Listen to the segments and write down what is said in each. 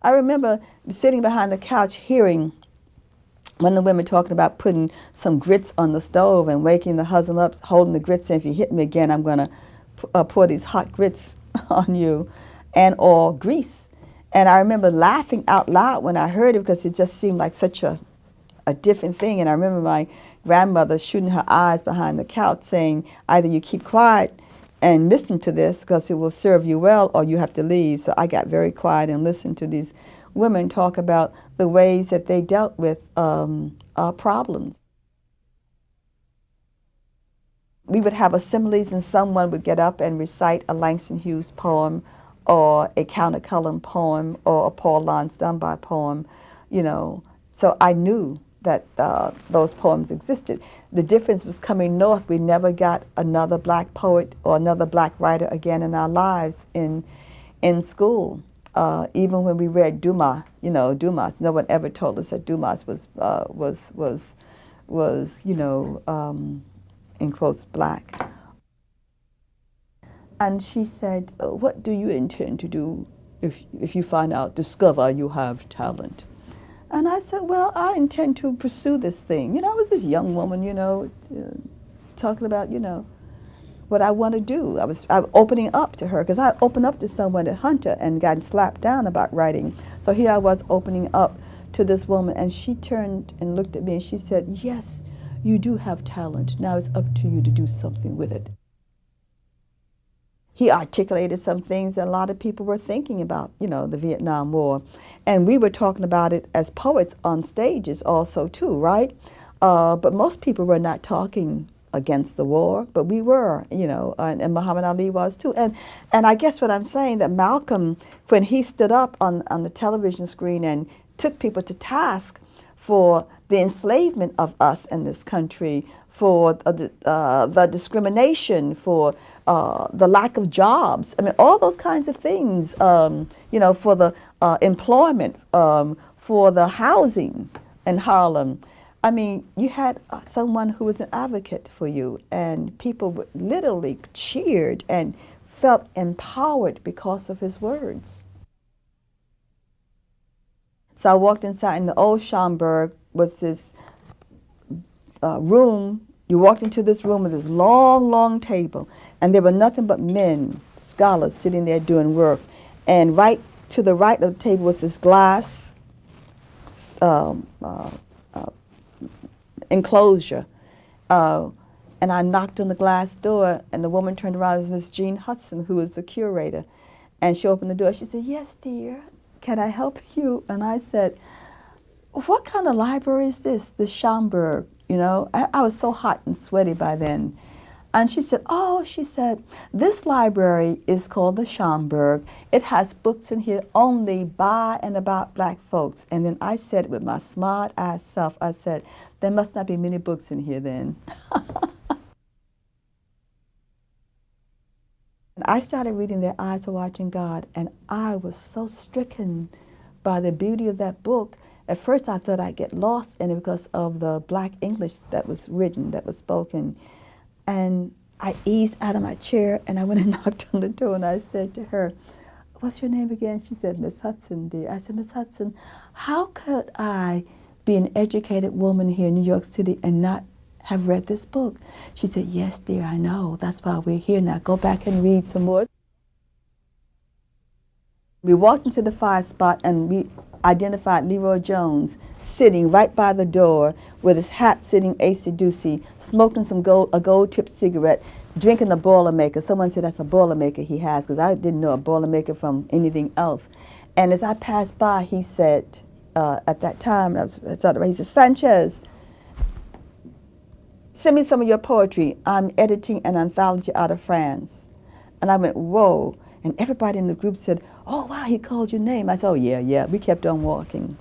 I remember sitting behind the couch hearing one of the women talking about putting some grits on the stove and waking the husband up, holding the grits, and if you hit me again, I'm going to pour these hot grits on you, and or grease. And I remember laughing out loud when I heard it because it just seemed like such a different thing. And I remember my grandmother shooting her eyes behind the couch saying, either you keep quiet and listen to this because it will serve you well, or you have to leave. So I got very quiet and listened to these women talk about the ways that they dealt with problems. We would have assemblies and someone would get up and recite a Langston Hughes poem or a Count Cullen poem or a Paul Laurence Dunbar poem, you know. So I knew that those poems existed. The difference was coming north, we never got another black poet or another black writer again in our lives in school. Even when we read Dumas, you know, Dumas, no one ever told us that Dumas was you know, in quotes, black. And she said, what do you intend to do if you discover you have talent? And I said, well, I intend to pursue this thing. You know, I was this young woman, you know, talking about, you know, what I want to do. I was opening up to her because I opened up to someone at Hunter and gotten slapped down about writing. So here I was opening up to this woman, and she turned and looked at me and she said, yes, you do have talent. Now it's up to you to do something with it. He articulated some things that a lot of people were thinking about, you know, the Vietnam War. And we were talking about it as poets on stages also too, right? But most people were not talking against the war, but we were, you know, and Muhammad Ali was too. And I guess what I'm saying, that Malcolm, when he stood up on the television screen and took people to task for the enslavement of us in this country, for the discrimination, for the lack of jobs. I mean, all those kinds of things, you know, for the employment, for the housing in Harlem. I mean, you had someone who was an advocate for you, and people literally cheered and felt empowered because of his words. So I walked inside, and the old Schomburg was this room. You walked into this room with this long, long table, and there were nothing but men, scholars, sitting there doing work. And right to the right of the table was this glass enclosure. And I knocked on the glass door, and the woman turned around. It was Miss Jean Hudson, who was the curator. And she opened the door. She said, yes, dear, can I help you? And I said, what kind of library is this, the Schomburg? You know, I was so hot and sweaty by then. And she said, oh, she said, this library is called the Schomburg. It has books in here only by and about black folks. And then I said with my smart ass self, I said, there must not be many books in here then. And I started reading Their Eyes Are Watching God, and I was so stricken by the beauty of that book. At first I thought I'd get lost in it because of the black English that was written, that was spoken. And I eased out of my chair and I went and knocked on the door, and I said to her, what's your name again? She said, Miss Hudson, dear. I said, Miss Hudson, how could I be an educated woman here in New York City and not have read this book? She said, yes, dear, I know. That's why we're here now. Go back and read some more. We walked into the fire spot and we identified Leroy Jones sitting right by the door with his hat sitting acey-deucey, smoking a gold-tipped cigarette, drinking a Boilermaker. Someone said that's a Boilermaker he has, because I didn't know a Boilermaker from anything else. And as I passed by, he said, at that time, he said, Sanchez, send me some of your poetry. I'm editing an anthology out of France. And I went, whoa. And everybody in the group said, oh, wow, he called your name. I said, oh, yeah, yeah. We kept on walking.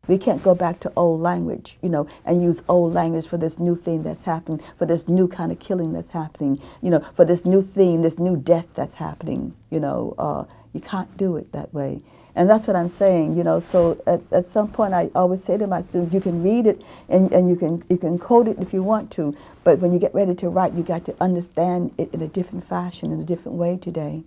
We can't go back to old language, you know, and use old language for this new thing that's happening, for this new kind of killing that's happening, you know, for this new thing, this new death that's happening, you know. You can't do it that way. And that's what I'm saying, you know. So at some point I always say to my students, you can read it and you can quote it if you want to, but when you get ready to write, you got to understand it in a different fashion, in a different way today.